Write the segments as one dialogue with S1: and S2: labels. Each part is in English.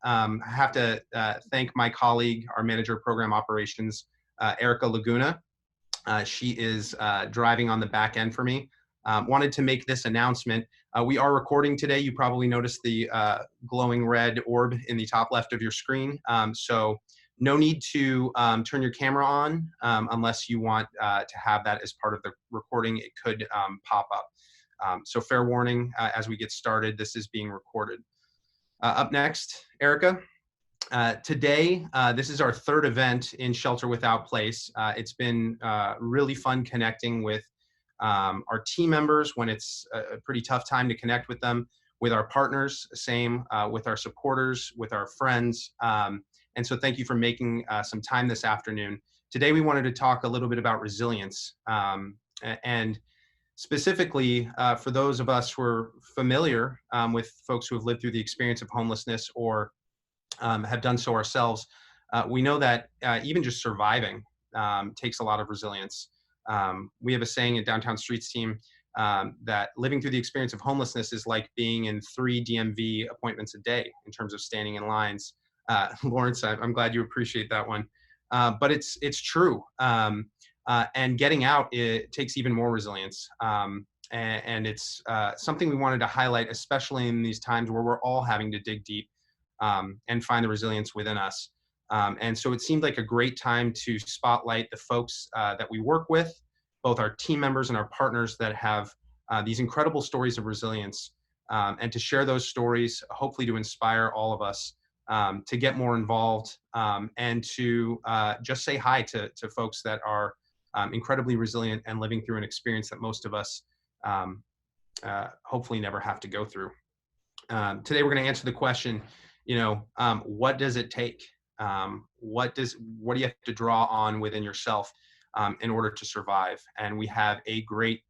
S1: I have to thank my colleague, our manager of program operations, Erica Laguna. She is driving on the back end for me. Wanted to make this announcement. We are recording today. You probably noticed the glowing red orb in the top left of your screen. So no need to turn your camera on unless you want to have that as part of the recording. It could pop up. So fair warning as we get started, this is being recorded. Up next, Erica. Today, this is our third event in Shelter Without Place. It's been really fun connecting with our team members when it's a pretty tough time to connect with them, with our partners, same, with our supporters, with our friends. And so thank you for making some time this afternoon. Today, we wanted to talk a little bit about resilience. And specifically, for those of us who are familiar with folks who have lived through the experience of homelessness or have done so ourselves, we know that even just surviving takes a lot of resilience. We have a saying at Downtown Streets team that living through the experience of homelessness is like being in 3 DMV appointments a day in terms of standing in lines. Lawrence, I'm glad you appreciate that one. But it's true. And getting out, it takes even more resilience. And it's something we wanted to highlight, especially in these times where we're all having to dig deep and find the resilience within us. And so it seemed like a great time to spotlight the folks that we work with, both our team members and our partners that have these incredible stories of resilience, and to share those stories, hopefully to inspire all of us to get more involved and to just say hi to folks that are incredibly resilient and living through an experience that most of us hopefully never have to go through. Today we're going to answer the question, what does it take? What do you have to draw on within yourself in order to survive? And we have a great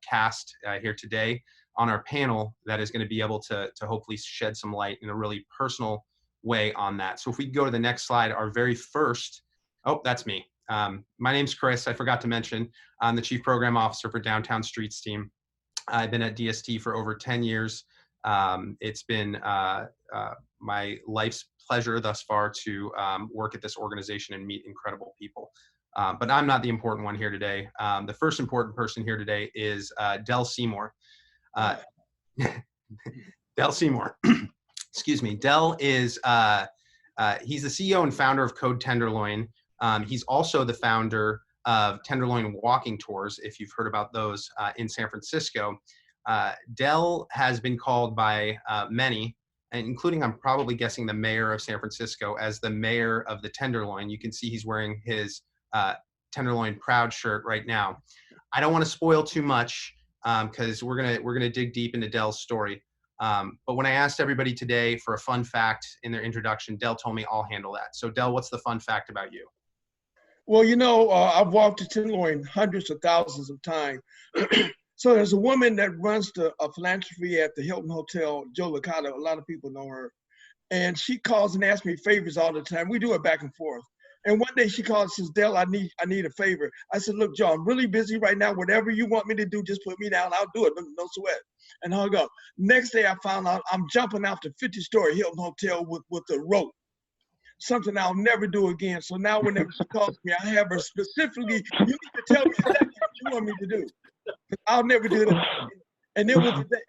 S1: cast here today on our panel that is going to be able to hopefully shed some light in a really personal way on that. So if we go to the next slide, our very first, oh, that's me. My name's Chris. I forgot to mention, I'm the Chief Program Officer for Downtown Streets team. I've been at DST for over 10 years. It's been my life's pleasure thus far to work at this organization and meet incredible people. But I'm not the important one here today. The first important person here today is Del Seymour. Del Seymour. Excuse me. Del is, he's the CEO and founder of Code Tenderloin. He's also the founder of Tenderloin Walking Tours, if you've heard about those in San Francisco. Del has been called by many, and including, I'm probably guessing, the mayor of San Francisco, as the mayor of the Tenderloin. You can see he's wearing his Tenderloin Proud shirt right now. I don't want to spoil too much because we're gonna dig deep into Del's story. But when I asked everybody today for a fun fact in their introduction, Del told me I'll handle that. So Del, what's the fun fact about you?
S2: Well, I've walked to Tenderloin hundreds of thousands of times. So there's a woman that runs a philanthropy at the Hilton Hotel, Joe Licata. A lot of people know her. And she calls and asks me favors all the time. We do it back and forth. And one day she calls and says, Del, I need a favor. I said, look, Joe, I'm really busy right now. Whatever you want me to do, just put me down. I'll do it. No sweat. And hung up. Next day I found out I'm jumping out the 50-story Hilton Hotel with a rope. Something I'll never do again. So now whenever she calls me, I have her specifically, you need to tell me exactly what you want me to do. I'll never do that.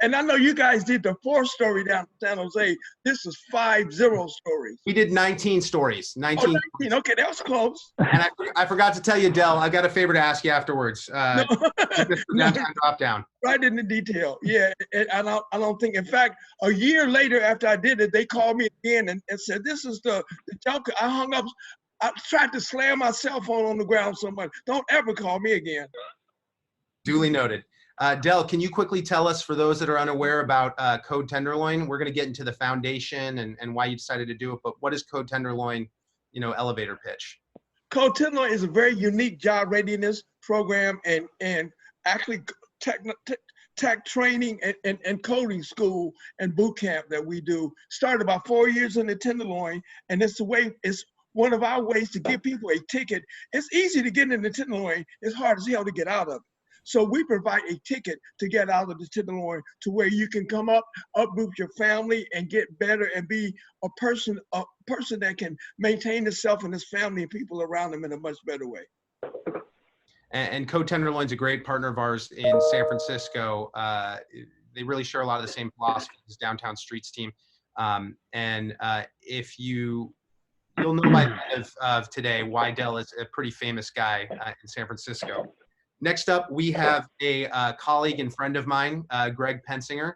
S2: And I know you guys did the 4th story down in San Jose. This is 50 stories.
S1: We did 19 stories. 19.
S2: Oh, 19. Okay, that was close.
S1: And I forgot to tell you, Del, I've got a favor to ask you afterwards. Downtown drop down.
S2: Right in the detail. Yeah, and I don't think, in fact, a year later after I did it, they called me again and said, this is the joke. I hung up. I tried to slam my cell phone on the ground so much. Don't ever call me again.
S1: Duly noted. Del, can you quickly tell us, for those that are unaware about Code Tenderloin, we're going to get into the foundation and why you decided to do it, but what is Code Tenderloin, elevator pitch?
S2: Code Tenderloin is a very unique job readiness program and actually tech training and coding school and boot camp that we do. Started about 4 years in the Tenderloin, and it's one of our ways to give people a ticket. It's easy to get in the Tenderloin. It's hard as hell to get out of it. So we provide a ticket to get out of the Tenderloin to where you can come up, uproot your family, and get better and be a person that can maintain himself and his family and people around him in a much better way.
S1: And Code Tenderloin's a great partner of ours in San Francisco. They really share a lot of the same philosophies as Downtown Streets team. And if you'll know by the end of today why Del is a pretty famous guy in San Francisco. Next up, we have a colleague and friend of mine, Greg Pensinger.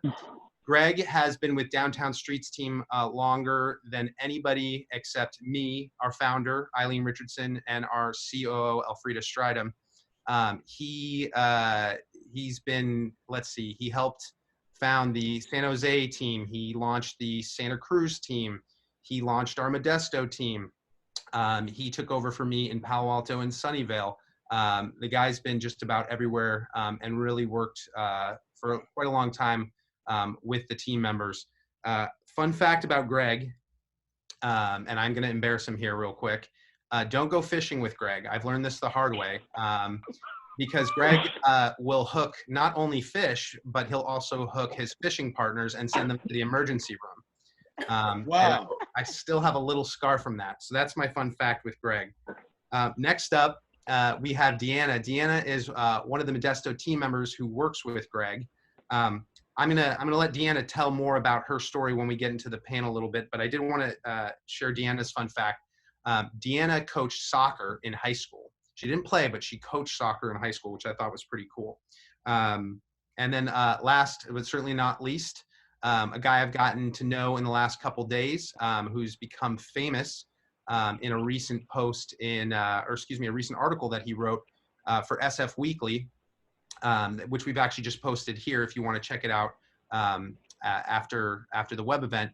S1: Greg has been with Downtown Streets team longer than anybody except me, our founder, Eileen Richardson, and our COO, Elfrida Stridham. He's been, he helped found the San Jose team. He launched the Santa Cruz team. He launched our Modesto team. He took over for me in Palo Alto and Sunnyvale. The guy's been just about everywhere and really worked for quite a long time with the team members. Fun fact about Greg, and I'm going to embarrass him here real quick. Don't go fishing with Greg. I've learned this the hard way because Greg will hook not only fish, but he'll also hook his fishing partners and send them to the emergency room. Wow. I still have a little scar from that. So that's my fun fact with Greg. Next up, we have Deanna. Deanna is one of the Modesto team members who works with Greg. I'm gonna let Deanna tell more about her story when we get into the panel a little bit, but I did want to share Deanna's fun fact. Deanna coached soccer in high school. She didn't play, but she coached soccer in high school, which I thought was pretty cool. And then last, but certainly not least, a guy I've gotten to know in the last couple days, who's become famous in a recent post a recent article that he wrote for SF Weekly, which we've actually just posted here if you want to check it out after the web event,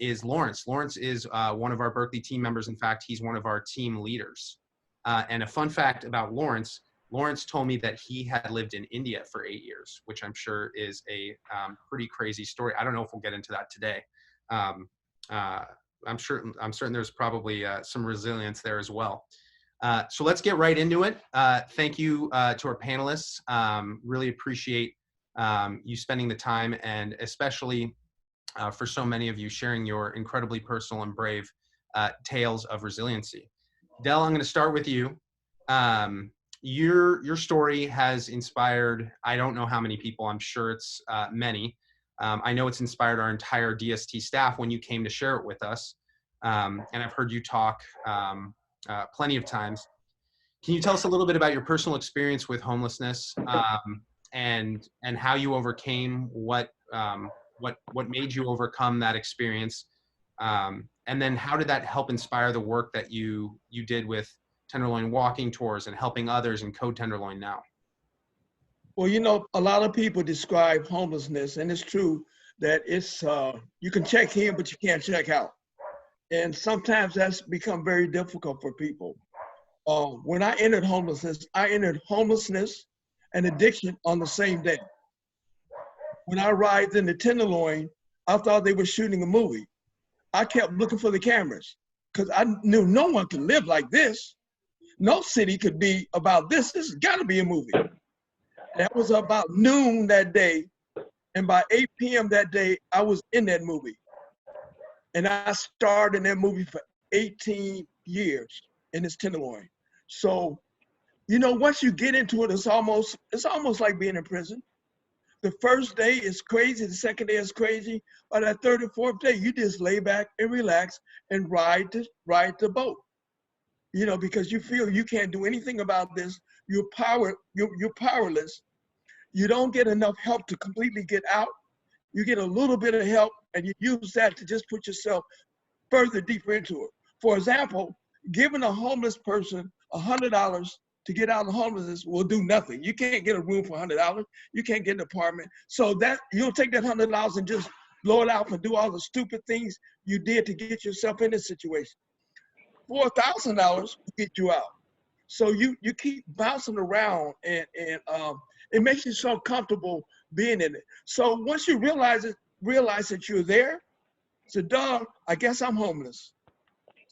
S1: is Lawrence. Lawrence is one of our Berkeley team members. In fact, he's one of our team leaders. And a fun fact about Lawrence told me that he had lived in India for 8 years, which I'm sure is a pretty crazy story. I don't know if we'll get into that today. I'm certain there's probably some resilience there as well. So let's get right into it. Thank you to our panelists. Really appreciate you spending the time, and especially for so many of you sharing your incredibly personal and brave tales of resiliency. Del, I'm going to start with you. Your story has inspired, I don't know how many people, I'm sure it's many. I know it's inspired our entire DST staff when you came to share it with us. And I've heard you talk plenty of times. Can you tell us a little bit about your personal experience with homelessness and how you overcame what made you overcome that experience? And then how did that help inspire the work that you did with Tenderloin walking tours and helping others in Code Tenderloin now?
S2: Well, you know, a lot of people describe homelessness, and it's true that it's you can check in, but you can't check out. And sometimes that's become very difficult for people. When I entered homelessness and addiction on the same day. When I arrived in the Tenderloin, I thought they were shooting a movie. I kept looking for the cameras because I knew no one could live like this. No city could be about this. This has got to be a movie. That was about noon that day. And by 8 p.m. that day, I was in that movie. And I starred in that movie for 18 years in this Tenderloin. So, you know, once you get into it, it's almost like being in prison. The first day is crazy, the second day is crazy. By that third and fourth day, you just lay back and relax and ride the boat. You know, because you feel you can't do anything about this. You're powerless. You don't get enough help to completely get out. You get a little bit of help and you use that to just put yourself further deeper into it. For example, giving a homeless person $100 to get out of homelessness will do nothing. You can't get a room for $100. You can't get an apartment. So that you'll take that $100 and just blow it out and do all the stupid things you did to get yourself in this situation. $4,000 will get you out. So you keep bouncing around and it makes you so comfortable being in it. So once you realize that you're there, so dog, I guess I'm homeless.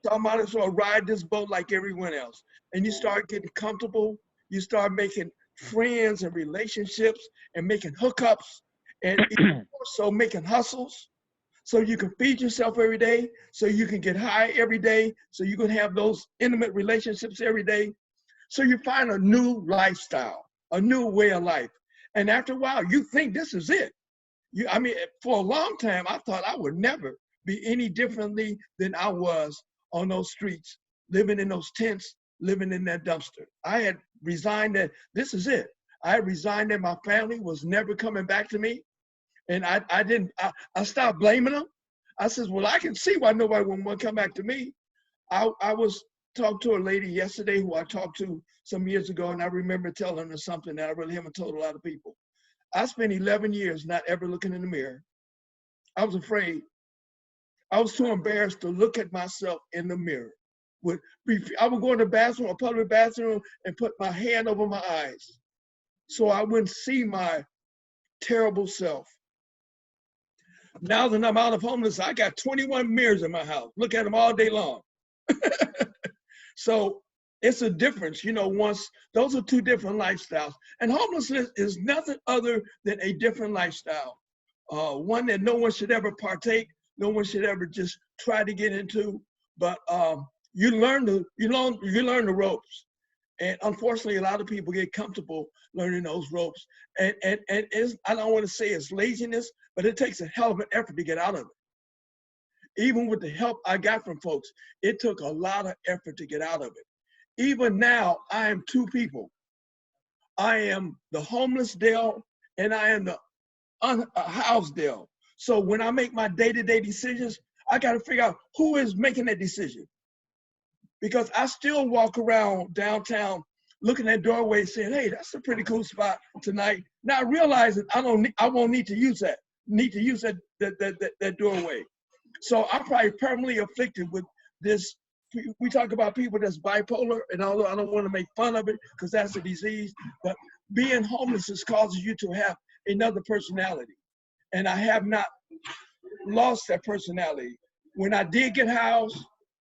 S2: So I might as well ride this boat like everyone else. And you start getting comfortable. You start making friends and relationships and making hookups and also making hustles so you can feed yourself every day, so you can get high every day, so you can have those intimate relationships every day. So you find a new lifestyle, a new way of life. And after a while, you think this is it. I mean, for a long time, I thought I would never be any differently than I was on those streets, living in those tents, living in that dumpster. I had resigned that this is it. I had resigned that my family was never coming back to me. And I stopped blaming them. I said, well, I can see why nobody would want to come back to me. I was talking to a lady yesterday who I talked to some years ago, and I remember telling her something that I really haven't told a lot of people. I spent 11 years not ever looking in the mirror. I was afraid. I was too embarrassed to look at myself in the mirror. I would go in the bathroom, a public bathroom, and put my hand over my eyes so I wouldn't see my terrible self. Now that I'm out of homelessness, I got 21 mirrors in my house. Look at them all day long. So it's a difference, once those are two different lifestyles. And homelessness is nothing other than a different lifestyle. One that no one should ever partake, no one should ever just try to get into, but you learn the ropes. And unfortunately, a lot of people get comfortable learning those ropes. And I don't want to say it's laziness, but it takes a hell of an effort to get out of it. Even with the help I got from folks, it took a lot of effort to get out of it. Even now, I am two people. I am the homeless Dale, and I am the unhoused Dale. So when I make my day-to-day decisions, I got to figure out who is making that decision. Because I still walk around downtown looking at doorways saying, hey, that's a pretty cool spot tonight. Now realizing I won't need to use that doorway. So I'm probably permanently afflicted with this. We talk about people that's bipolar, and although I don't want to make fun of it because that's a disease, but being homeless causes you to have another personality. And I have not lost that personality. When I did get housed,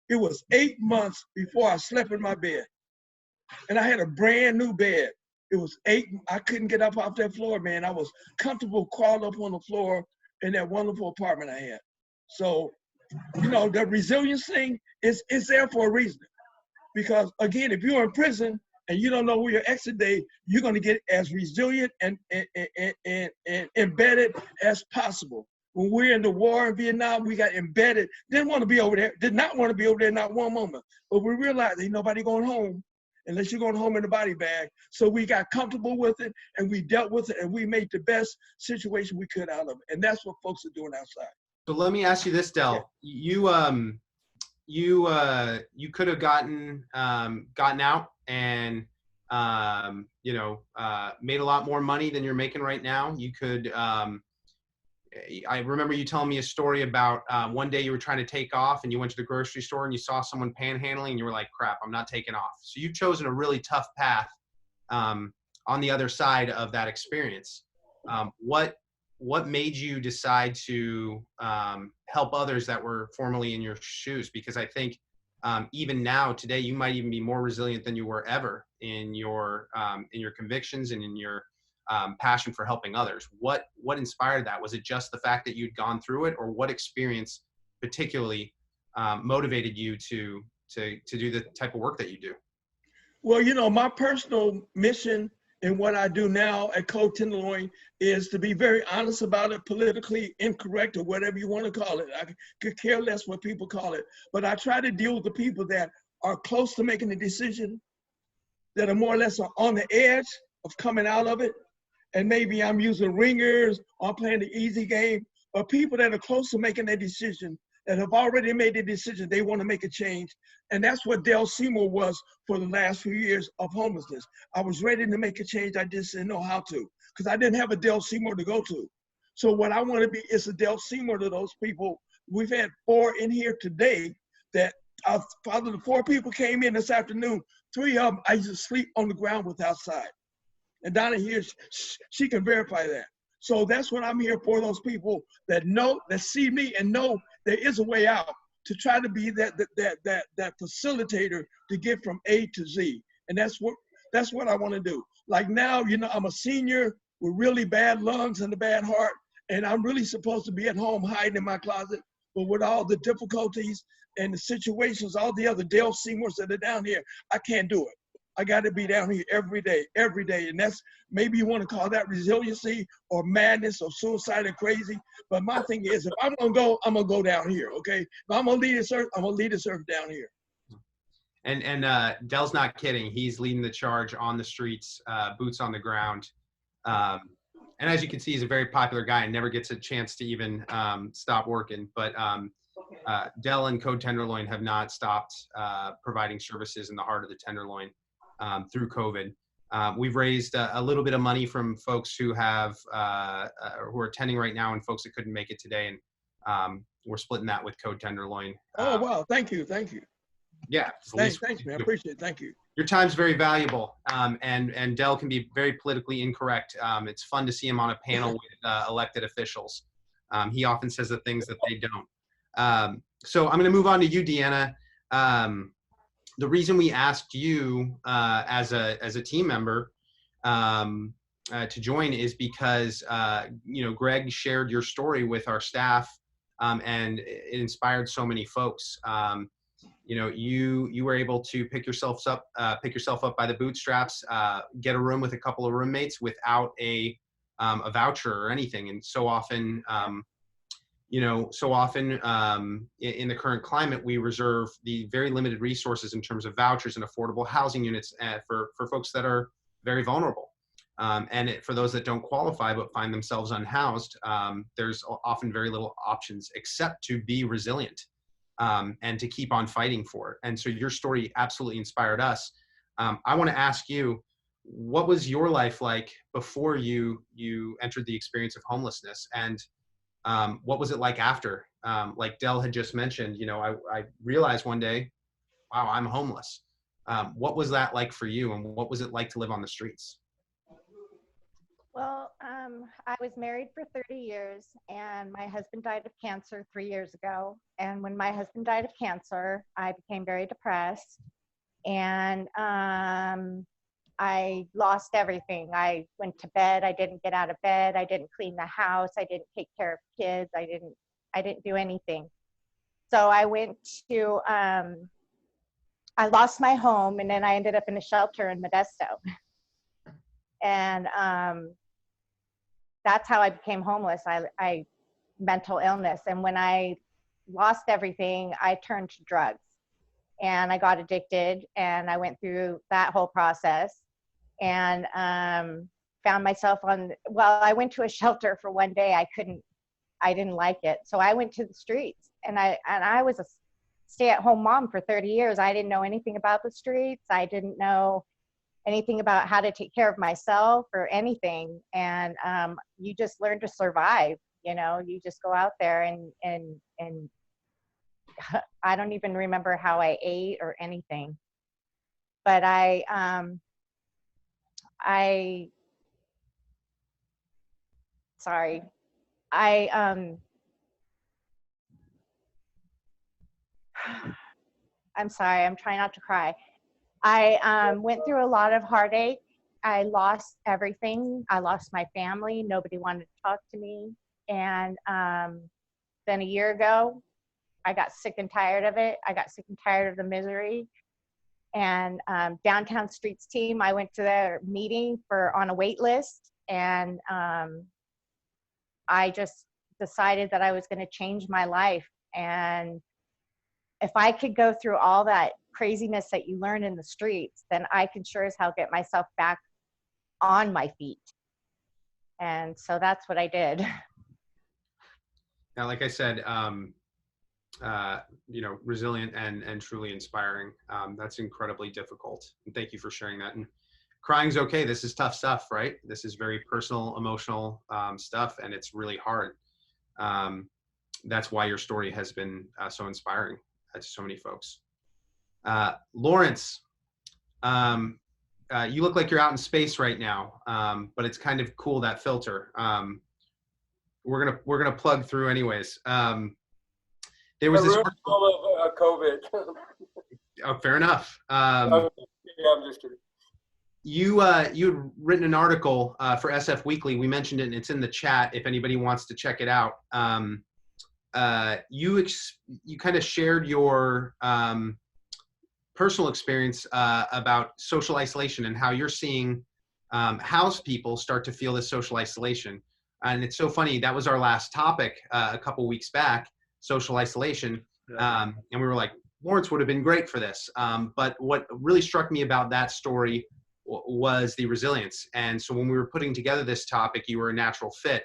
S2: it was 8 months before I slept in my bed. And I had a brand new bed. It was I couldn't get up off that floor, man. I was comfortable crawling up on the floor in that wonderful apartment I had. So, the resilience thing is there for a reason. Because again, if you're in prison and you don't know where your exit day, you're going to get as resilient and embedded as possible. When we're in the war in Vietnam, we got embedded, did not want to be over there, not one moment. But we realized ain't nobody going home unless you're going home in a body bag. So we got comfortable with it and we dealt with it and we made the best situation we could out of it. And that's what folks are doing outside.
S1: So let me ask you this, Del. Yeah. You could have gotten out and made a lot more money than you're making right now. You could. I remember you telling me a story about one day you were trying to take off and you went to the grocery store and you saw someone panhandling and you were like, crap, I'm not taking off. So you've chosen a really tough path on the other side of that experience. What made you decide to help others that were formerly in your shoes? Because I think even now, today, you might even be more resilient than you were ever in your convictions and in your passion for helping others. What inspired that? Was it just the fact that you'd gone through it, or what experience particularly motivated you to do the type of work that you do?
S2: Well, my personal mission and what I do now at Code Tenderloin is to be very honest about it, politically incorrect or whatever you want to call it. I could care less what people call it, but I try to deal with the people that are close to making a decision, that are more or less on the edge of coming out of it. And maybe I'm using ringers or I'm playing the easy game, but people that are close to making their decision, that have already made the decision, they want to make a change. And that's what Seymour was for the last few years of homelessness. I was ready to make a change. I just didn't know how to, because I didn't have a Seymour to go to. So what I want to be is a Seymour to those people. We've had 4 in here today that the 4 people came in this afternoon. 3 of them, I used to sleep on the ground with outside. And Donna here, she can verify that. So that's what I'm here for, those people that see me and know there is a way out, to try to be that facilitator to get from A to Z. And that's what I want to do. Like now, I'm a senior with really bad lungs and a bad heart, and I'm really supposed to be at home hiding in my closet. But with all the difficulties and the situations, all the other Dale Seymours that are down here, I can't do it. I got to be down here every day. And that's, maybe you want to call that resiliency or madness or suicide or crazy. But my thing is, if I'm going to go, I'm going to go down here, okay? If I'm going to lead this earth, I'm going to lead this earth down here.
S1: And Dell's not kidding. He's leading the charge on the streets, boots on the ground. And as you can see, he's a very popular guy and never gets a chance to even stop working. But Dell and Code Tenderloin have not stopped providing services in the heart of the Tenderloin through COVID. We've raised a little bit of money from folks who have who are attending right now and folks that couldn't make it today, and we're splitting that with Code Tenderloin.
S2: Oh wow! Thank you.
S1: Yeah,
S2: thanks, man. I appreciate it. Thank you.
S1: Your time's very valuable, and Dell can be very politically incorrect. It's fun to see him on a panel with elected officials. He often says the things that they don't. So I'm going to move on to you, Deanna. The reason we asked you as a team member to join is because Greg shared your story with our staff, and it inspired so many folks. You were able to pick yourself up by the bootstraps, get a room with a couple of roommates without a voucher or anything. And so often, in the current climate, we reserve the very limited resources in terms of vouchers and affordable housing units for folks that are very vulnerable. And for those that don't qualify but find themselves unhoused, there's often very little options except to be resilient. And to keep on fighting for it. And so your story absolutely inspired us. I want to ask you, what was your life like before you entered the experience of homelessness? And what was it like after? Like Dell had just mentioned, I realized one day, wow, I'm homeless. What was that like for you? And what was it like to live on the streets?
S3: Well, I was married for 30 years, and my husband died of cancer 3 years ago. And when my husband died of cancer, I became very depressed, and I lost everything. I went to bed. I didn't get out of bed. I didn't clean the house. I didn't take care of kids. I didn't do anything. So I went to, I lost my home, and then I ended up in a shelter in Modesto. And that's how I became homeless. I mental illness. And when I lost everything, I turned to drugs, and I got addicted, and I went through that whole process, and found myself I went to a shelter for one day. I didn't like it. So I went to the streets, and I was a stay-at-home mom for 30 years. I didn't know anything about the streets. I didn't know anything about how to take care of myself or anything. And you just learn to survive, you just go out there and I don't even remember how I ate or anything. But I'm sorry, I'm trying not to cry. I went through a lot of heartache. I lost everything. I lost my family. Nobody wanted to talk to me. And then a year ago, I got sick and tired of it. I got sick and tired of the misery. And Downtown Streets team, I went to their meeting on a wait list. And I just decided that I was going to change my life. And if I could go through all that craziness that you learn in the streets, then I can sure as hell get myself back on my feet. And so that's what I did.
S1: Now, like I said, resilient and truly inspiring. That's incredibly difficult. And thank you for sharing that. And crying's okay. This is tough stuff, right? This is very personal, emotional stuff, and it's really hard. That's why your story has been so inspiring to so many folks. Lawrence, you look like you're out in space right now, but it's kind of cool, that filter. We're gonna plug through anyways. There was this
S4: full of COVID.
S1: Oh, fair enough.
S4: Yeah, I'm just kidding.
S1: you'd written an article for SF Weekly. We mentioned it, and it's in the chat if anybody wants to check it out. You kind of shared your personal experience about social isolation and how you're seeing housed people start to feel this social isolation. And it's so funny, that was our last topic a couple weeks back, social isolation. And we were like, Lawrence would have been great for this. But what really struck me about that story was the resilience. And so when we were putting together this topic, you were a natural fit,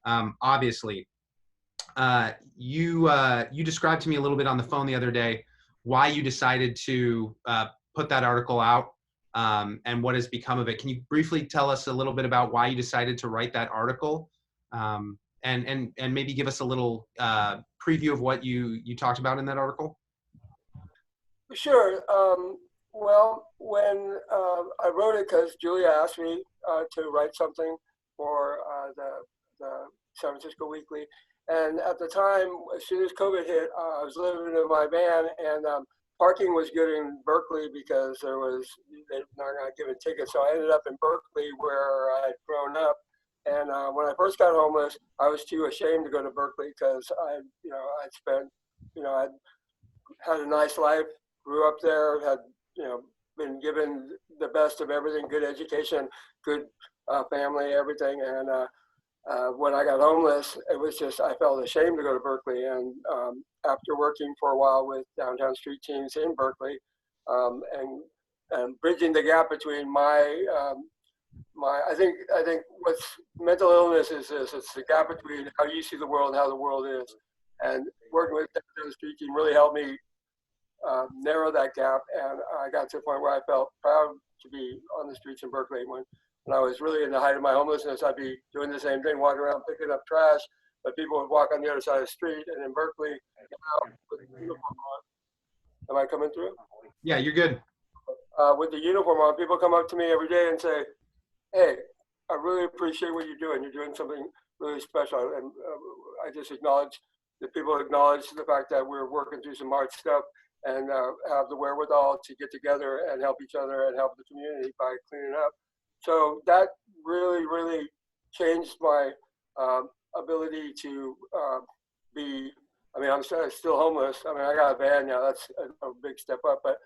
S1: obviously. You described to me a little bit on the phone the other day why you decided to put that article out and what has become of it. Can you briefly tell us a little bit about why you decided to write that article, and maybe give us a little preview of what you talked about in that article?
S4: Sure. Well, when I wrote it, because Julia asked me to write something for the San Francisco Weekly. And at the time, as soon as COVID hit, I was living in my van, and parking was good in Berkeley because they're not giving tickets. So I ended up in Berkeley where I had grown up. And when I first got homeless, I was too ashamed to go to Berkeley because I'd had a nice life, grew up there, had, been given the best of everything, good education, good family, everything. And when I got homeless, it was just, I felt ashamed to go to Berkeley. And after working for a while with downtown street teams in Berkeley, and bridging the gap between I think what's mental illness is this, it's the gap between how you see the world and how the world is. And working with downtown street team really helped me narrow that gap. And I got to a point where I felt proud to be on the streets in Berkeley. When I was really in the height of my homelessness, I'd be doing the same thing, walking around picking up trash, but people would walk on the other side of the street. And in Berkeley, with the uniform on, am I coming through?
S1: Yeah, you're good.
S4: With the uniform on, people come up to me every day and say, "Hey, I really appreciate what you're doing. You're doing something really special." And I just acknowledge that people acknowledge the fact that we're working through some hard stuff and have the wherewithal to get together and help each other and help the community by cleaning up. So that really, really changed my ability to be, I'm still homeless. I got a van now, that's a big step up. But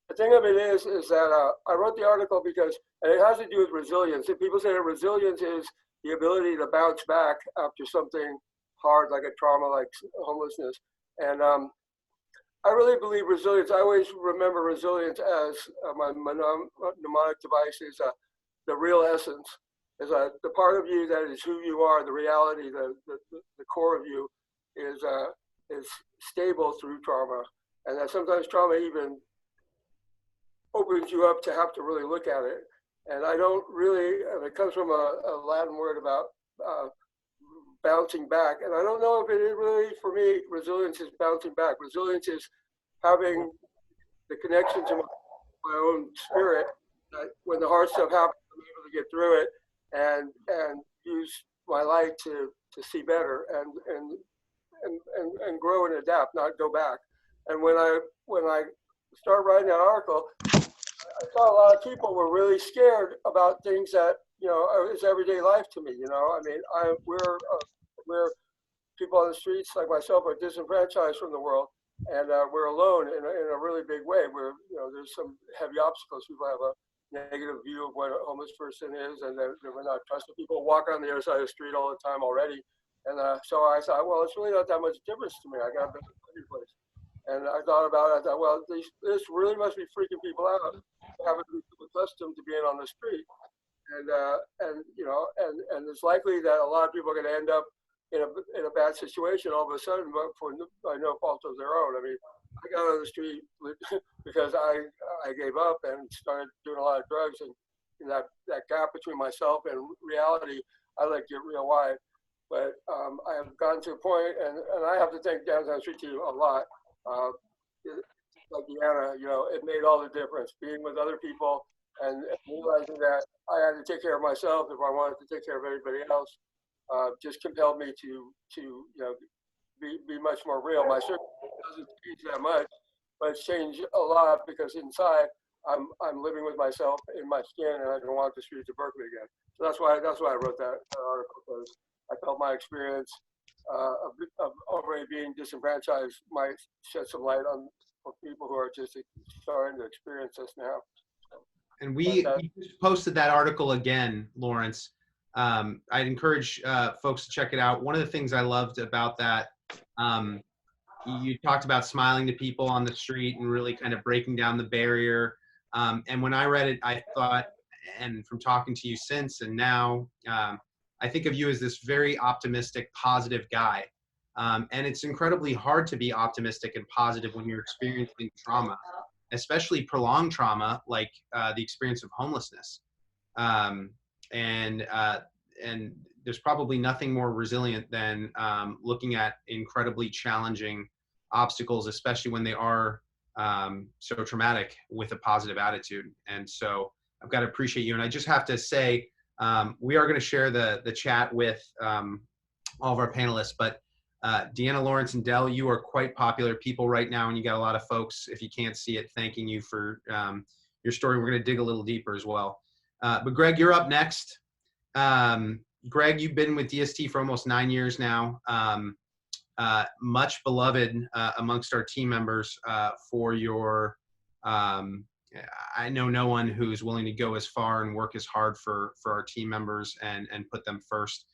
S4: the thing of it is that I wrote the article because, and it has to do with resilience. And people say that resilience is the ability to bounce back after something hard, like a trauma, like homelessness. And I really believe resilience. I always remember resilience as my mnemonic device is the real essence. Is the part of you that is who you are, the reality, the core of you is stable through trauma. And that sometimes trauma even opens you up to have to really look at it. And I don't really, it comes from a Latin word about bouncing back. And I don't know if it is really, for me, resilience is bouncing back. Resilience is having the connection to my own spirit. That when the hard stuff happens, I'm able to get through it and use my light to see better and grow and adapt, not go back. And when I started writing that article, I saw a lot of people were really scared about things that, is everyday life to me. We're people on the streets like myself are disenfranchised from the world, and we're alone in a really big way. There's some heavy obstacles. People have a negative view of what a homeless person is, and they're not trusting. People walk on the other side of the street all the time already. And so I thought, well, it's really not that much difference to me. I got a better place. And I thought about it. I thought, well, this really must be freaking people out, having people accustomed to being on the street. And it's likely that a lot of people are going to end up in a bad situation all of a sudden, but for no fault of their own. I got on the street because I gave up and started doing a lot of drugs, and that gap between myself and reality, I let get real wide. But I have gotten to a point, and I have to thank Downtown Street Team a lot. Like Deanna, it made all the difference. Being with other people and realizing that I had to take care of myself if I wanted to take care of everybody else, just compelled me to be much more real. My circumstance doesn't change that much, but it's changed a lot because inside I'm living with myself in my skin, and I don't want the streets of Berkeley again. So that's why I wrote that article, because I felt my experience of already being disenfranchised might shed some light on for people who are just starting to experience this now.
S1: And we just posted that article again, Lawrence. I'd encourage folks to check it out. One of the things I loved about that, you talked about smiling to people on the street and really kind of breaking down the barrier. And when I read it, I thought, and from talking to you since and now, I think of you as this very optimistic, positive guy. And it's incredibly hard to be optimistic and positive when you're experiencing trauma, especially prolonged trauma, like the experience of homelessness. And there's probably nothing more resilient than looking at incredibly challenging obstacles, especially when they are so traumatic, with a positive attitude. And so I've got to appreciate you. And I just have to say, we are going to share the chat with all of our panelists, but Deanna, Lawrence, and Del, you are quite popular people right now, and you got a lot of folks, if you can't see it, thanking you for your story. We're going to dig a little deeper as well. But Greg, you're up next. Greg, you've been with DST for almost 9 years now. Much beloved amongst our team members for your, I know no one who's willing to go as far and work as hard for our team members and put them first,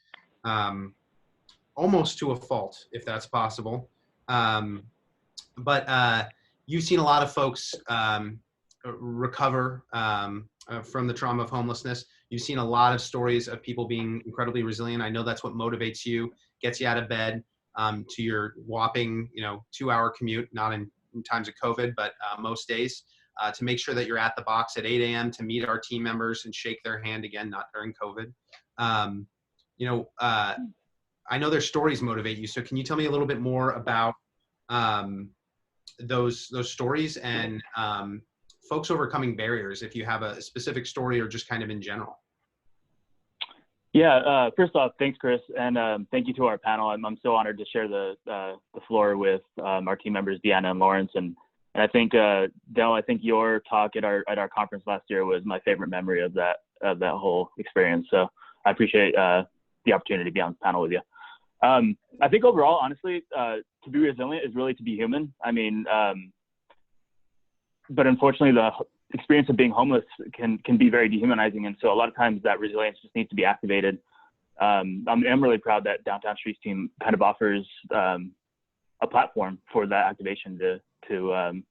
S1: almost to a fault, if that's possible. But you've seen a lot of folks recover from the trauma of homelessness. You've seen a lot of stories of people being incredibly resilient. I know that's what motivates you, gets you out of bed, to your whopping, 2-hour commute, not in times of COVID, but most days, to make sure that you're at the box at 8 a.m. to meet our team members and shake their hand again, not during COVID. I know their stories motivate you. So can you tell me a little bit more about those stories and folks overcoming barriers, if you have a specific story or just kind of in general?
S5: Yeah, first off, thanks, Chris, and thank you to our panel. I'm so honored to share the floor with our team members, Deanna and Lawrence, and I think Del, I think your talk at our conference last year was my favorite memory of that whole experience. So I appreciate the opportunity to be on the panel with you. I think overall, honestly, to be resilient is really to be human. I mean, but unfortunately, the experience of being homeless can be very dehumanizing, and so a lot of times that resilience just needs to be activated. I'm really proud that Downtown Streets team kind of offers a platform for that activation to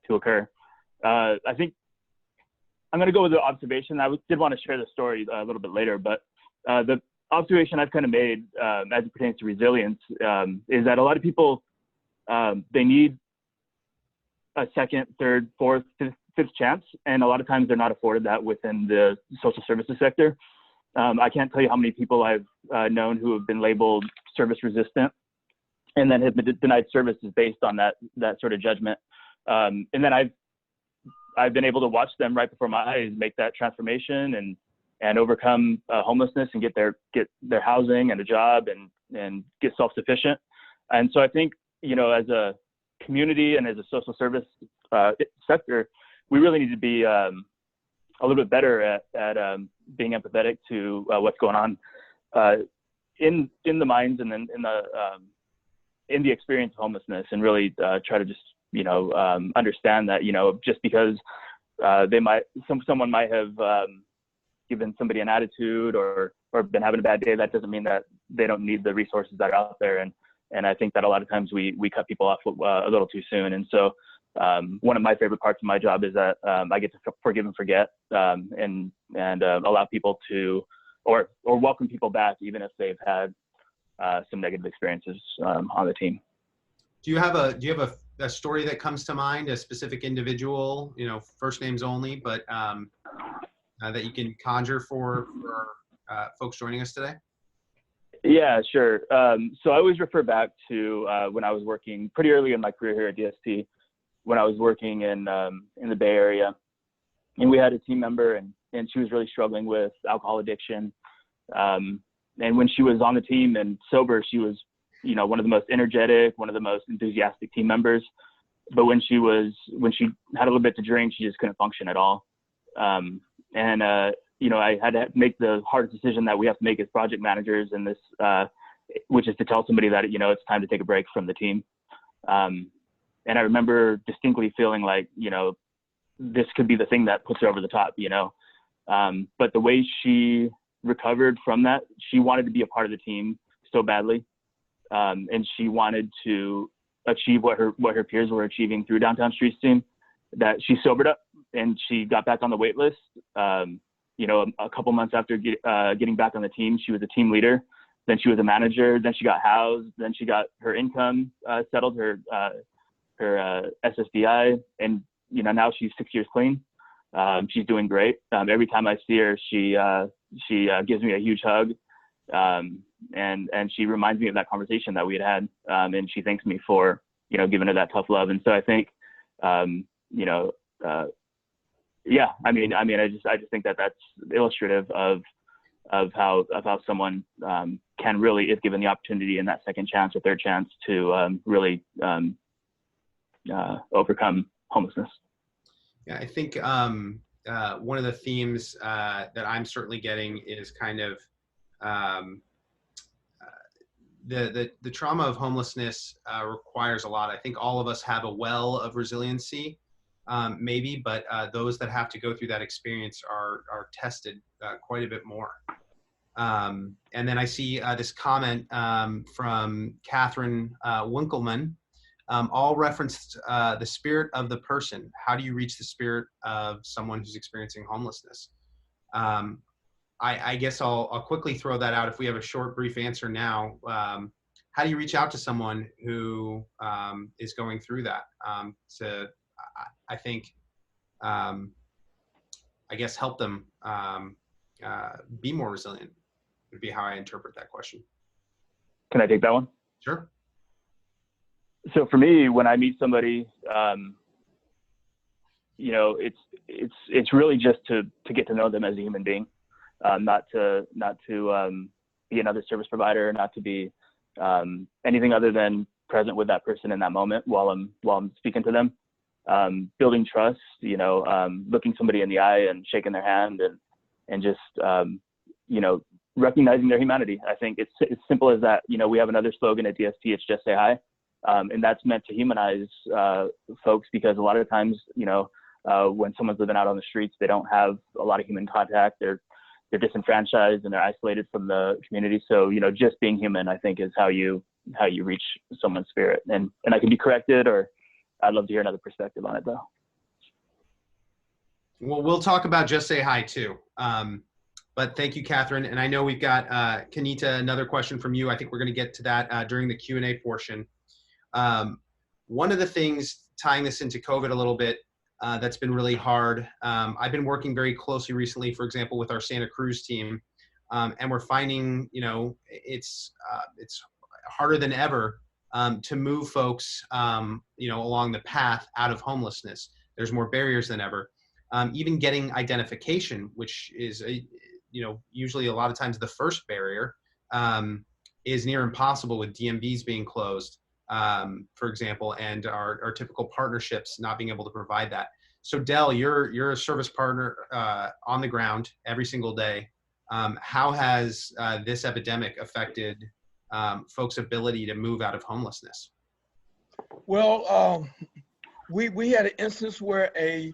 S5: occur. I think I'm going to go with the observation. I did want to share the story a little bit later, but the observation I've kind of made as it pertains to resilience is that a lot of people, they need a second, third, fourth, fifth chance, and a lot of times they're not afforded that within the social services sector. I can't tell you how many people I've known who have been labeled service resistant and then have been denied services based on that sort of judgment. And then I've been able to watch them right before my eyes make that transformation and overcome homelessness and get their housing and a job and get self-sufficient. And so I think, as a community and as a social service sector, we really need to be a little bit better at being empathetic to what's going on in the minds and in the experience of homelessness, and really try to just understand that just because someone might have given somebody an attitude or been having a bad day, that doesn't mean that they don't need the resources that are out there. And I think that a lot of times we cut people off a little too soon. And so one of my favorite parts of my job is that I get to forgive and forget and allow people to, or welcome people back, even if they've had some negative experiences on the team.
S1: Do you have a story that comes to mind, a specific individual, first names only, but that you can conjure for folks joining us today?
S5: Yeah, sure. So I always refer back to when I was working pretty early in my career here at DST, when I was working in the Bay Area, and we had a team member and she was really struggling with alcohol addiction. And when she was on the team and sober, she was, one of the most energetic, one of the most enthusiastic team members. but when she had a little bit to drink, she just couldn't function at all. I had to make the hard decision that we have to make as project managers in this, which is to tell somebody that, it's time to take a break from the team. And I remember distinctly feeling like, this could be the thing that puts her over the top, but the way she recovered from that, she wanted to be a part of the team so badly. And she wanted to achieve what her peers were achieving through Downtown Streets team, that she sobered up and she got back on the wait list. A couple months after getting back on the team, she was a team leader. Then she was a manager. Then she got housed. Then she got her income settled, her SSDI, and now she's 6 years clean. She's doing great. Every time I see her, she gives me a huge hug, and she reminds me of that conversation that we had, and she thanks me for giving her that tough love. And so I think, I just think that that's illustrative of how someone can really, if given the opportunity and that second chance or third chance, to really overcome homelessness.
S1: Yeah, I think one of the themes that I'm certainly getting is kind of the trauma of homelessness requires a lot. I think all of us have a well of resiliency, maybe, but those that have to go through that experience are tested quite a bit more. And then I see this comment from Catherine Winkleman. All referenced the spirit of the person. How do you reach the spirit of someone who's experiencing homelessness? I guess I'll quickly throw that out if we have a short, brief answer now. How do you reach out to someone who is going through that? I think, I guess, help them be more resilient would be how I interpret that question.
S5: Can I take that one?
S1: Sure.
S5: So for me, when I meet somebody, it's really just to get to know them as a human being, not to be another service provider, not to be anything other than present with that person in that moment while I'm speaking to them, building trust, looking somebody in the eye and shaking their hand and just recognizing their humanity. I think it's simple as that. We have another slogan at DST. It's just say hi. And that's meant to humanize folks, because a lot of times, when someone's living out on the streets, they don't have a lot of human contact. They're disenfranchised and they're isolated from the community. So, just being human, I think, is how you reach someone's spirit. And I can be corrected, or I'd love to hear another perspective on it, though.
S1: Well, we'll talk about just say hi too. But thank you, Catherine. And I know we've got Kenita, another question from you. I think we're going to get to that during the Q&A portion. One of the things, tying this into COVID a little bit, that's been really hard. I've been working very closely recently, for example, with our Santa Cruz team, and we're finding, it's harder than ever to move folks, along the path out of homelessness. There's more barriers than ever. Even getting identification, which is usually a lot of times the first barrier, is near impossible with DMVs being closed. For example, and our typical partnerships not being able to provide that. So Del, you're a service partner on the ground every single day. How has this epidemic affected folks' ability to move out of homelessness?
S2: Well, we had an instance where a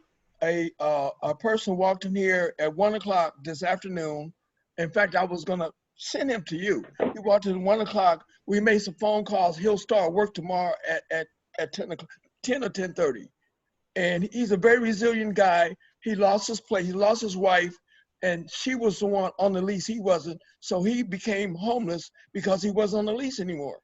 S2: person walked in here at 1 o'clock this afternoon. In fact, I was gonna send him to you. He walked in at 1 o'clock. We made some phone calls. He'll start work tomorrow at 10 or 10:30. And he's a very resilient guy. He lost his place. He lost his wife, and she was the one on the lease. He wasn't. So he became homeless because he wasn't on the lease anymore.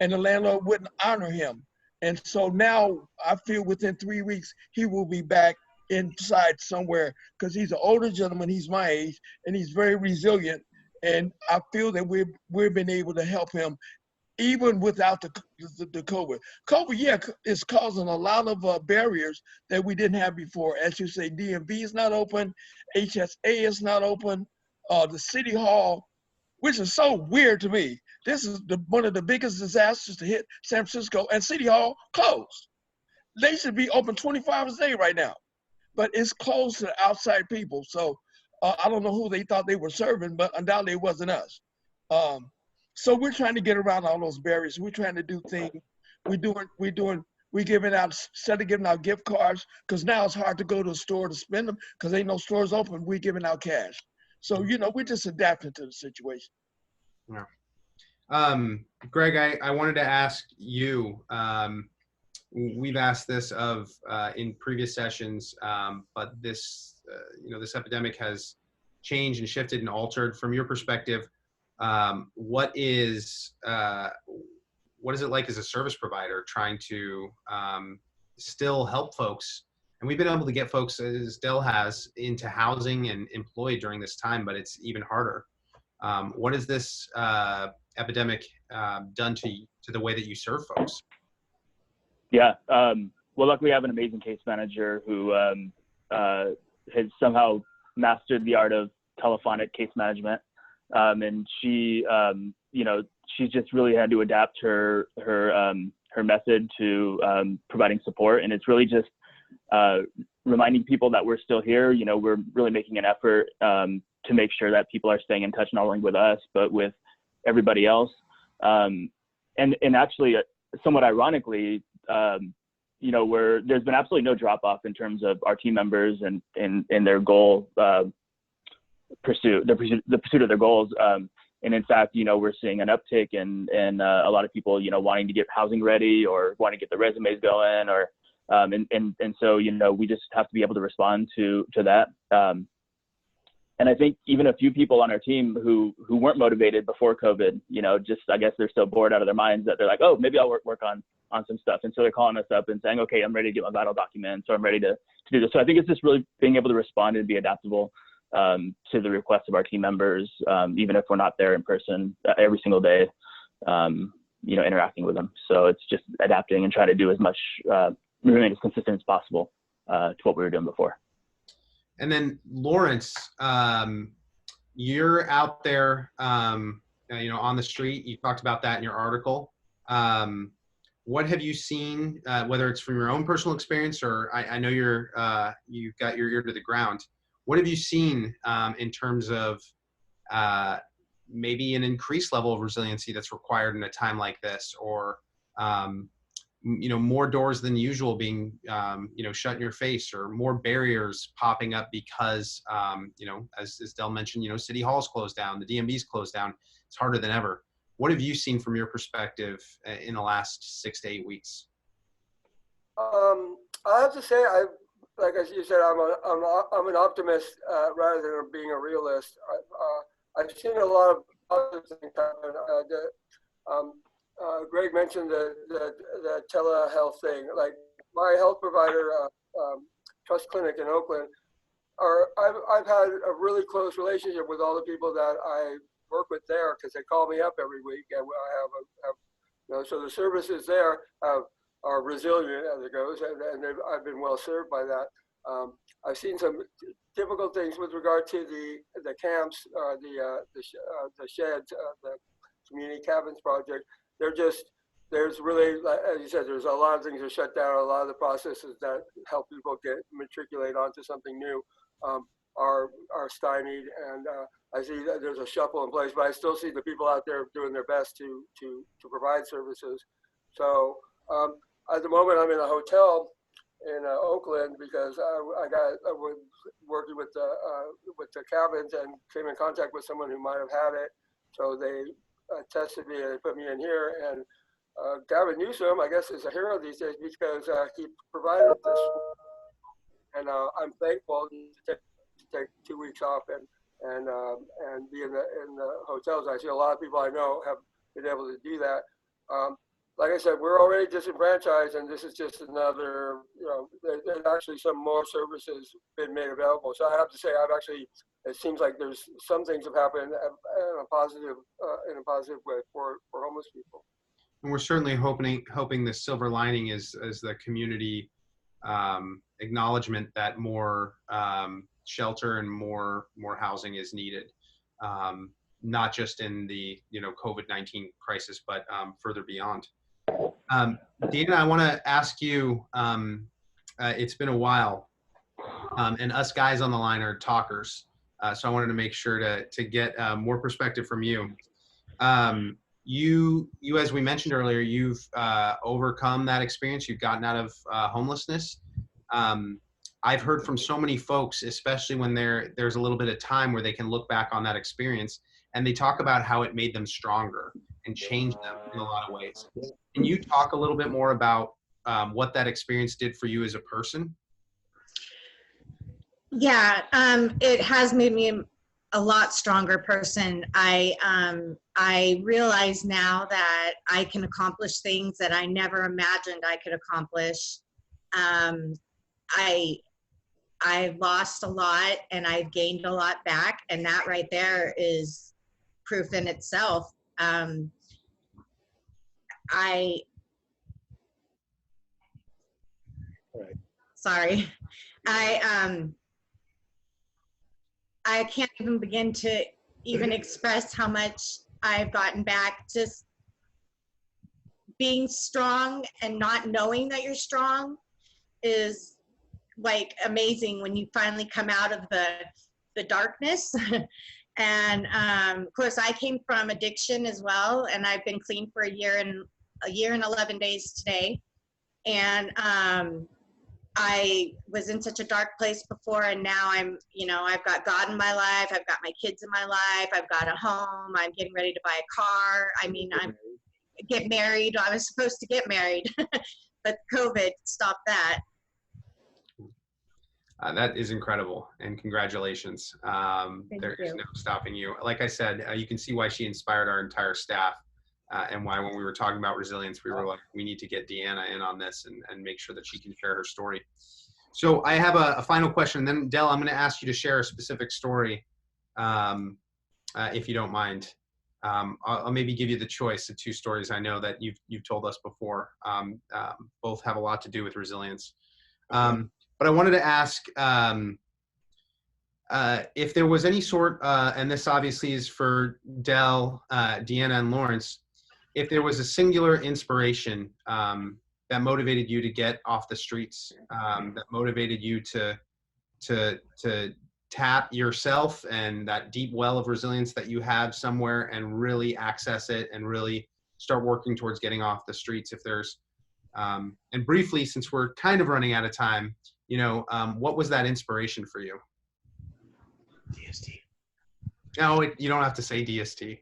S2: And the landlord wouldn't honor him. And so now I feel within 3 weeks, he will be back inside somewhere, because he's an older gentleman. He's my age, and he's very resilient. And I feel that we've been able to help him even without the COVID. COVID, yeah, is causing a lot of barriers that we didn't have before. As you say, DMV is not open, HSA is not open, the City Hall, which is so weird to me. This is one of the biggest disasters to hit San Francisco, and City Hall closed. they should be open 24 hours a day right now, but it's closed to outside people. So I don't know who they thought they were serving, but undoubtedly it wasn't us. So we're trying to get around all those barriers. We're trying to do things. We're giving out, instead of giving out gift cards, because now it's hard to go to a store to spend them because ain't no stores open. We're giving out cash. So, you know, we're just adapting to the situation.
S1: Yeah. Greg, I wanted to ask you, we've asked this of in previous sessions, but this, this epidemic has changed and shifted and altered. From your perspective, what is it like as a service provider trying to still help folks? And we've been able to get folks, as Dell has, into housing and employed during this time, but it's even harder. What has this epidemic done to the way that you serve folks?
S5: Yeah. Well, luckily, we have an amazing case manager who has somehow mastered the art of telephonic case management. And she, she's just really had to adapt her method to providing support. And it's really just reminding people that we're still here. You know, we're really making an effort to make sure that people are staying in touch, not only with us, but with everybody else. And actually, somewhat ironically, there's been absolutely no drop off in terms of our team members and their goal pursuit of their goals. And in fact, we're seeing an uptick in a lot of people, wanting to get housing ready or wanting to get their resumes going, or and so we just have to be able to respond to that. And I think even a few people on our team who weren't motivated before COVID, I guess they're so bored out of their minds that they're like, oh, maybe I'll work on some stuff. And so they're calling us up and saying, okay, I'm ready to get my vital documents, or I'm ready to do this. So I think it's just really being able to respond and be adaptable to the requests of our team members, even if we're not there in person every single day, interacting with them. So it's just adapting and trying to do as much, remain as consistent as possible to what we were doing before.
S1: And then Lawrence, you're out there, on the street. You talked about that in your article. What have you seen, whether it's from your own personal experience, or I know you've got your ear to the ground. What have you seen in terms of maybe an increased level of resiliency that's required in a time like this, or more doors than usual being shut in your face, or more barriers popping up because as Del mentioned, City Hall's closed down, the DMV's closed down. It's harder than ever. What have you seen from your perspective in the last 6 to 8 weeks?
S4: I have to say, like as you said, I'm an optimist rather than being a realist. I've seen a lot of other things happen. Greg mentioned the telehealth thing. Like my health provider, Trust Clinic in Oakland, I've had a really close relationship with all the people that I work with there, because they call me up every week, and I have so the services there are resilient as it goes, and I've been well served by that. I've seen some difficult things with regard to the camps, the sheds, the community cabins project. There's really, as you said, there's a lot of things that are shut down. A lot of the processes that help people matriculate onto something new are stymied, and I see that there's a shuffle in place, but I still see the people out there doing their best to provide services. So at the moment, I'm in a hotel in Oakland because I was working with the cabins and came in contact with someone who might have had it. So they tested me and put me in here. And Gavin Newsom, I guess, is a hero these days because he provided this. And I'm thankful to take 2 weeks off and be in the hotels. I see a lot of people I know have been able to do that. Like I said, we're already disenfranchised, and this is just another, there's actually some more services been made available. So I have to say, it seems like there's some things have happened in a positive way for homeless people.
S1: And we're certainly hoping the silver lining is the community acknowledgement that more shelter and more housing is needed, not just in the COVID-19 crisis, but further beyond. Deanna, I want to ask you, it's been a while, and us guys on the line are talkers. So I wanted to make sure to get more perspective from you. You, as we mentioned earlier, you've overcome that experience. You've gotten out of homelessness. I've heard from so many folks, especially when there's a little bit of time where they can look back on that experience, and they talk about how it made them stronger and changed them in a lot of ways. Can you talk a little bit more about what that experience did for you as a person?
S6: Yeah, it has made me a lot stronger person. I realize now that I can accomplish things that I never imagined I could accomplish. I lost a lot and I've gained a lot back, and that right there is proof in itself. Sorry. I can't even begin to even express how much I've gotten back. Just being strong and not knowing that you're strong is like amazing when you finally come out of the darkness. And of course, I came from addiction as well, and I've been clean for a year and 11 days today. And I was in such a dark place before, and now I'm, I've got God in my life. I've got my kids in my life. I've got a home. I'm getting ready to buy a car. I mean, get married. I was supposed to get married, but COVID stopped that.
S1: That is incredible, and congratulations. There is no stopping you. Like I said, you can see why she inspired our entire staff, and why when we were talking about resilience, we were like, we need to get Deanna in on this and make sure that she can share her story. So I have a final question. Then, Del, I'm going to ask you to share a specific story, if you don't mind. I'll maybe give you the choice of two stories I know that you've told us before. Both have a lot to do with resilience. But I wanted to ask if there was any sort, and this obviously is for Del, Deanna, and Lawrence, if there was a singular inspiration that motivated you to get off the streets, that motivated you to tap yourself and that deep well of resilience that you have somewhere and really access it and really start working towards getting off the streets. If there's, and briefly, since we're kind of running out of time, what was that inspiration for you?
S7: DST.
S1: No, you don't have to say DST.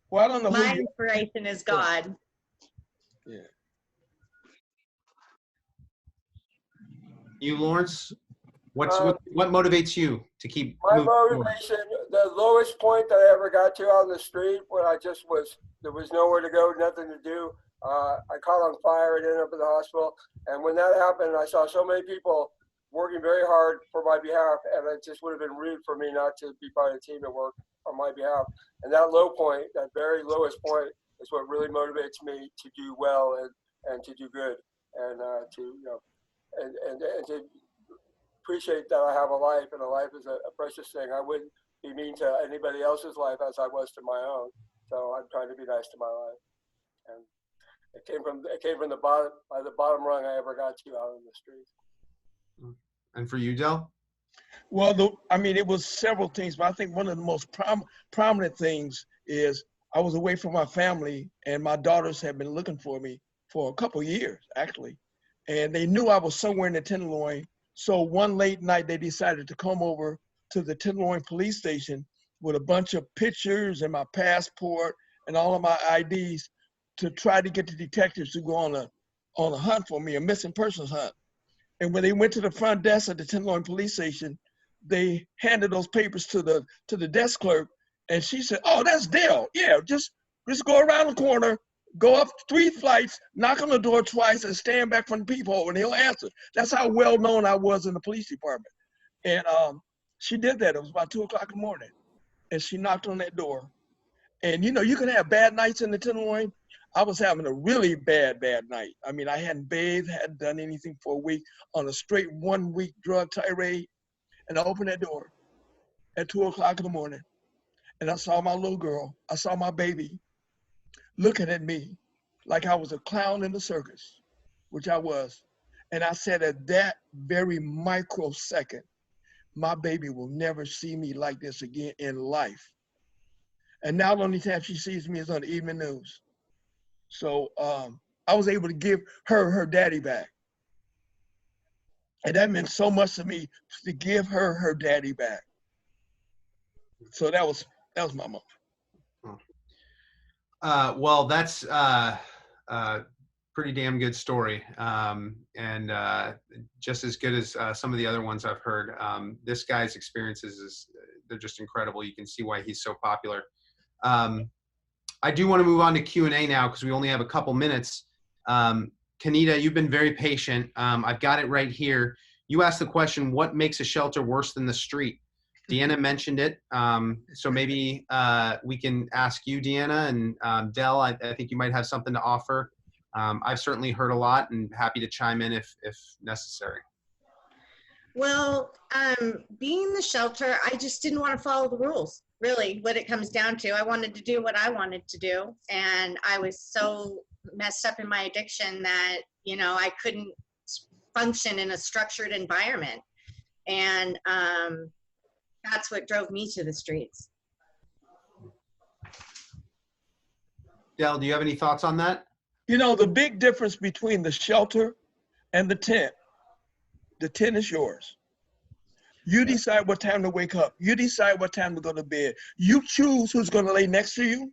S2: Well, I don't know.
S6: My inspiration is God.
S2: Yeah.
S1: You, Lawrence, what motivates you to keep
S4: My
S1: moving forward?
S4: motivation, the lowest point that I ever got to on the street when there was nowhere to go, nothing to do. I caught on fire and ended up in the hospital. And when that happened, I saw so many people working very hard for my behalf, and it just would have been rude for me not to be part of the team that worked on my behalf. And that low point, that very lowest point, is what really motivates me to do well and to do good, and to appreciate that I have a life, and a life is a precious thing. I wouldn't be mean to anybody else's life as I was to my own. So I'm trying to be nice to my life. And it came from the bottom rung I ever got to out in the street.
S1: And for you, Del?
S2: Well, it was several things, but I think one of the most prominent things is I was away from my family, and my daughters had been looking for me for a couple of years, actually. And they knew I was somewhere in the Tenderloin. So one late night, they decided to come over to the Tenderloin police station with a bunch of pictures and my passport and all of my IDs to try to get the detectives to go on a hunt for me, a missing persons hunt. And when they went to the front desk at the Tenderloin police station, they handed those papers to the desk clerk, and she said, "Oh, that's Dale. Yeah, just go around the corner, go up 3 flights, knock on the door twice, and stand back from the peephole, and he'll answer." That's how well known I was in the police department. And she did that. It was about 2 o'clock in the morning, and she knocked on that door. And you can have bad nights in the Tenderloin. I was having a really bad night. I mean, I hadn't bathed, hadn't done anything for a week, on a straight 1-week drug tirade. And I opened that door at 2 o'clock in the morning. and I saw my little girl, I saw my baby looking at me like I was a clown in the circus, which I was. And I said at that very microsecond, my baby will never see me like this again in life. And now the only time she sees me is on the evening news. So I was able to give her daddy back. And that meant so much to me, to give her daddy back. So that was my mom.
S1: Well, that's pretty damn good story, and just as good as some of the other ones I've heard. This guy's experiences they're just incredible. You can see why he's so popular. I do want to move on to Q&A now because we only have a couple minutes. Kanita, you've been very patient. I've got it right here. You asked the question, what makes a shelter worse than the street? Deanna mentioned it. So maybe we can ask you, Deanna, and Del, I think you might have something to offer. I've certainly heard a lot and happy to chime in if necessary.
S6: Well, being in the shelter, I just didn't want to follow the rules, really, what it comes down to. I wanted to do what I wanted to do. And I was so messed up in my addiction that, you know, I couldn't function in a structured environment. And that's what drove me to the streets.
S1: Del, do you have any thoughts on that?
S2: You know, the big difference between the shelter and the tent is yours. You decide what time to wake up. You decide what time to go to bed. You choose who's going to lay next to you.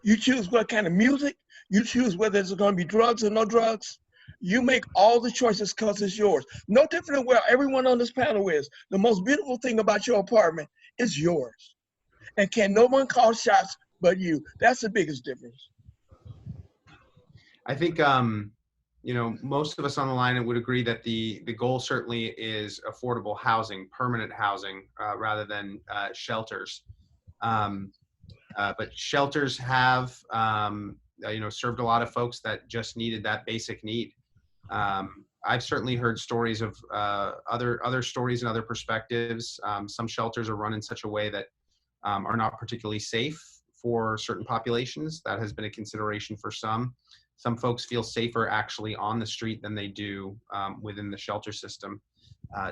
S2: You choose what kind of music. You choose whether there's going to be drugs or no drugs. You make all the choices because it's yours. No different than where everyone on this panel is. The most beautiful thing about your apartment is yours. And can no one call shots but you? That's the biggest difference.
S1: I think, you know, most of us on the line would agree that the goal certainly is affordable housing, permanent housing, rather than shelters. But shelters have, you know, served a lot of folks that just needed that basic need. I've certainly heard stories of other stories and other perspectives. Some shelters are run in such a way that are not particularly safe for certain populations. That has been a consideration for some. Some folks feel safer actually on the street than they do within the shelter system,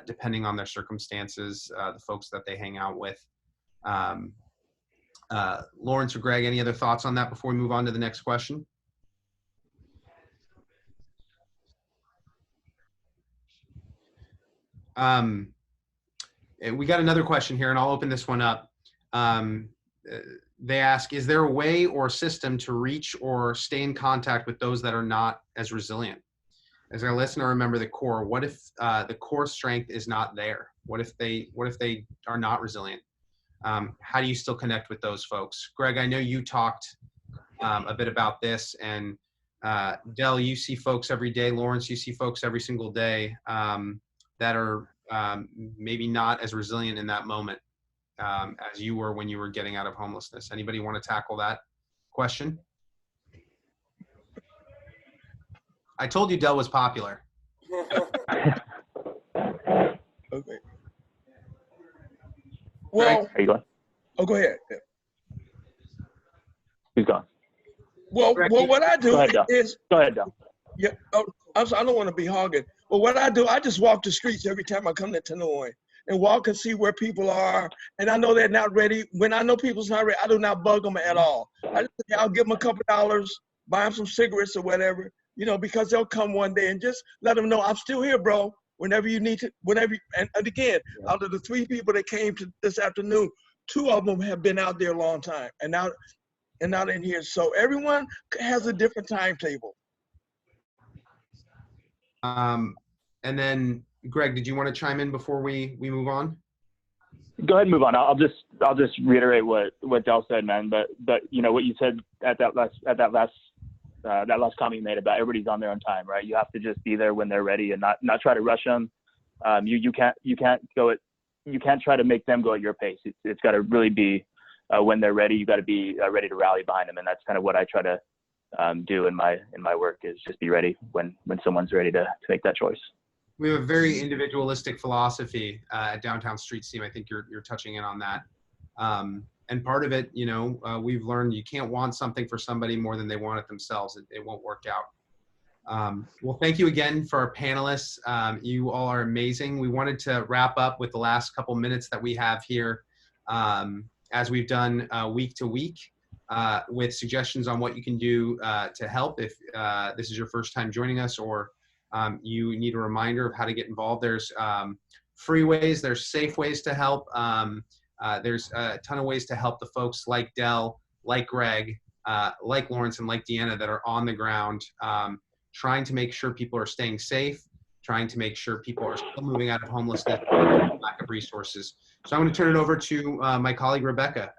S1: depending on their circumstances, the folks that they hang out with. Lawrence or Greg, any other thoughts on that before we move on to the next question? We got another question here, and I'll open this one up. They ask, is there a way or system to reach or stay in contact with those that are not as resilient? As I listen, I remember the core. What if the core strength is not there? What if they are not resilient? How do you still connect with those folks? Greg, I know you talked a bit about this, and Del, you see folks every day. Lawrence, you see folks every single day that are maybe not as resilient in that moment as you were when you were getting out of homelessness. Anybody want to tackle that question? I told you Del was popular.
S2: Okay. Well,
S5: are you going?
S2: Oh, go ahead. Yeah.
S5: He's gone.
S2: Well, what I do is
S5: go ahead, Del.
S2: Yeah. I don't want to be hogging. But what I do, I just walk the streets every time I come to Tenderloin and walk and see where people are. And I know they're not ready. When I know people's not ready, I do not bug them at all. I'll give them a couple $, buy them some cigarettes or whatever, you know, because they'll come one day, and just let them know I'm still here, bro. Whenever you need to, and again, out of the 3 people that came to this afternoon, 2 of them have been out there a long time and now in here. So everyone has a different timetable.
S1: And then Greg, did you want to chime in before we move on?
S5: Go ahead and move on. I'll just reiterate what Del said, man. But you know what you said at that last comment you made about everybody's on their own time, right? You have to just be there when they're ready and not try to rush them. You can't try to make them go at your pace. It's got to really be when they're ready. You got to be ready to rally behind them, and that's kind of what I try to do in my work, is just be ready when someone's ready to make that choice.
S1: We have a very individualistic philosophy at Downtown Streets Team. I think you're touching in on that. And part of it, we've learned you can't want something for somebody more than they want it themselves. It won't work out. Well, thank you again for our panelists. You all are amazing. We wanted to wrap up with the last couple minutes that we have here, as we've done week to week, with suggestions on what you can do to help if this is your first time joining us, or you need a reminder of how to get involved. There's free ways, there's safe ways to help. There's a ton of ways to help the folks like Del, like Greg, like Lawrence, and like Deanna that are on the ground, trying to make sure people are staying safe, trying to make sure people are still moving out of homelessness, lack of resources. So I'm going to turn it over to my colleague, Rebecca.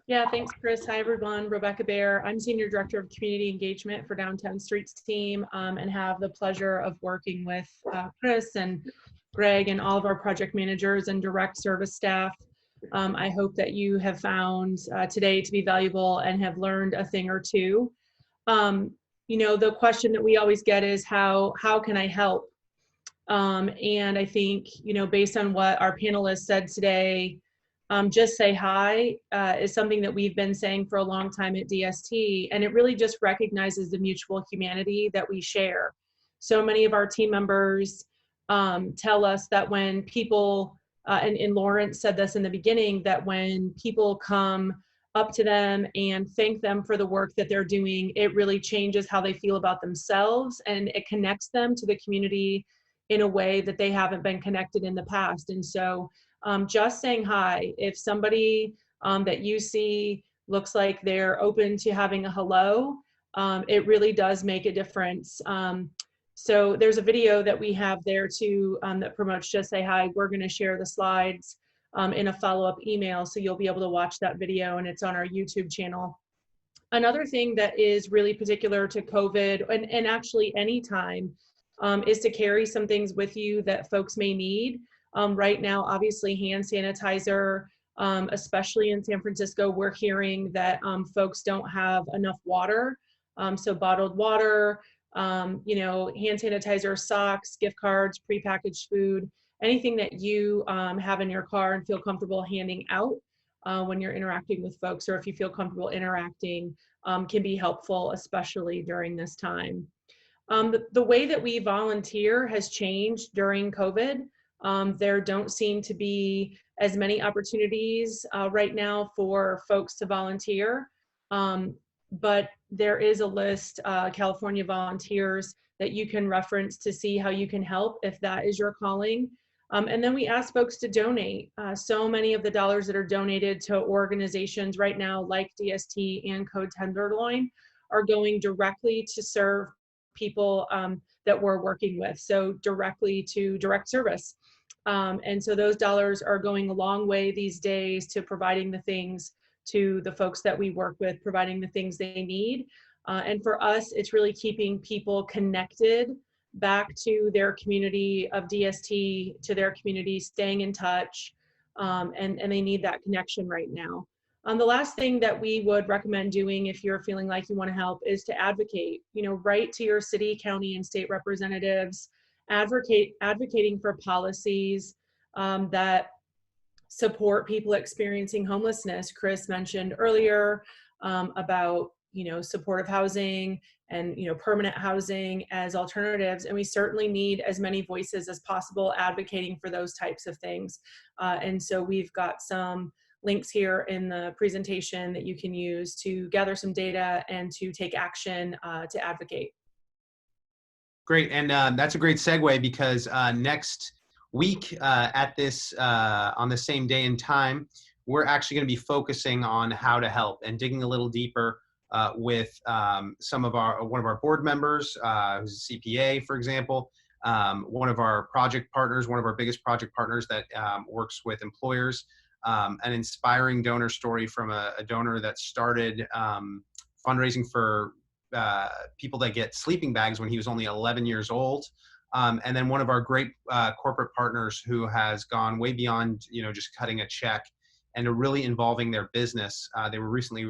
S8: Yeah, thanks, Chris. Hi, everyone. Rebecca Baer. I'm Senior Director of Community Engagement for Downtown Streets team, and have the pleasure of working with Chris and Greg and all of our project managers and direct service staff. I hope that you have found today to be valuable and have learned a thing or two. The question that we always get is how can I help? And I think, based on what our panelists said today, just say hi is something that we've been saying for a long time at DST, and it really just recognizes the mutual humanity that we share. So many of our team members tell us that when people, and Lawrence said this in the beginning, that when people come up to them and thank them for the work that they're doing, it really changes how they feel about themselves, and it connects them to the community in a way that they haven't been connected in the past. And so just saying hi, if somebody that you see looks like they're open to having a hello, it really does make a difference. So there's a video that we have there too that promotes Just Say Hi. We're going to share the slides in a follow-up email, so you'll be able to watch that video, and it's on our YouTube channel. Another thing that is really particular to COVID, and actually any time, is to carry some things with you that folks may need. Right now, obviously, hand sanitizer, especially in San Francisco, we're hearing that folks don't have enough water. So bottled water, hand sanitizer, socks, gift cards, prepackaged food, anything that you have in your car and feel comfortable handing out when you're interacting with folks, or if you feel comfortable interacting, can be helpful, especially during this time. The way that we volunteer has changed during COVID. There don't seem to be as many opportunities right now for folks to volunteer, but there is a list, California Volunteers, that you can reference to see how you can help if that is your calling. And then we ask folks to donate. So many of the dollars that are donated to organizations right now, like DST and Code Tenderloin, are going directly to serve people that we're working with, so directly to direct service. And so those dollars are going a long way these days to providing the things to the folks that we work with, providing the things they need. And for us, it's really keeping people connected back to their community of DST, to their community, staying in touch, and they need that connection right now. The last thing that we would recommend doing if you're feeling like you want to help is to advocate. Write to your city, county, and state representatives, advocating for policies that support people experiencing homelessness. Chris mentioned earlier about supportive housing and permanent housing as alternatives, and we certainly need as many voices as possible advocating for those types of things. And so we've got some links here in the presentation that you can use to gather some data and to take action to advocate.
S1: Great, and that's a great segue, because next week at this on the same day and time, we're actually going to be focusing on how to help and digging a little deeper with one of our board members, who's a CPA, for example, one of our project partners, one of our biggest project partners that works with employers, an inspiring donor story from a donor that started fundraising for people that get sleeping bags when he was only 11 years old. And then one of our great corporate partners who has gone way beyond, just cutting a check and really involving their business. They were recently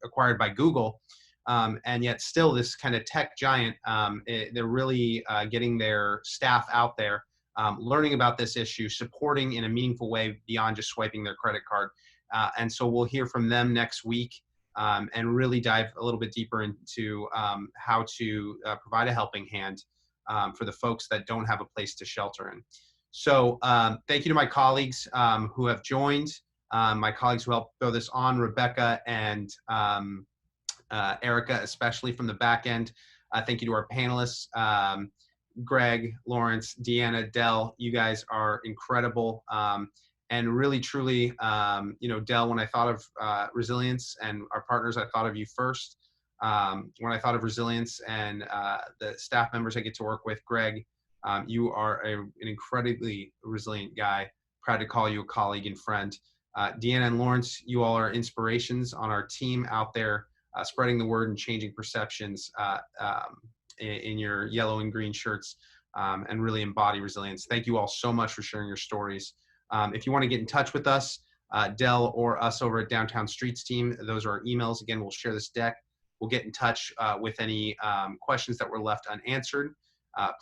S1: acquired by Google, and yet still this kind of tech giant, they're really getting their staff out there, learning about this issue, supporting in a meaningful way beyond just swiping their credit card. And so we'll hear from them next week and really dive a little bit deeper into how to provide a helping hand for the folks that don't have a place to shelter in. So thank you to my colleagues who have joined, my colleagues who helped throw this on, Rebecca and Erica, especially from the back end. Thank you to our panelists, Greg, Lawrence, Deanna, Dell. You guys are incredible. And really, truly, you know, Dell, when I thought of resilience and our partners, I thought of you first. When I thought of resilience and the staff members I get to work with, Greg, you are an incredibly resilient guy. Proud to call you a colleague and friend. Deanna and Lawrence, you all are inspirations on our team out there, spreading the word and changing perceptions in your yellow and green shirts, and really embody resilience. Thank you all so much for sharing your stories. If you want to get in touch with us, Dell or us over at Downtown Streets team, those are our emails. Again, we'll share this deck. We'll get in touch with any questions that were left unanswered.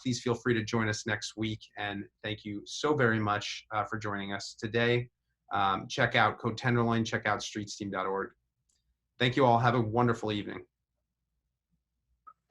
S1: Please feel free to join us next week. And thank you so very much for joining us today. Check out Code Tenderloin, check out streetsteam.org. Thank you all. Have a wonderful evening.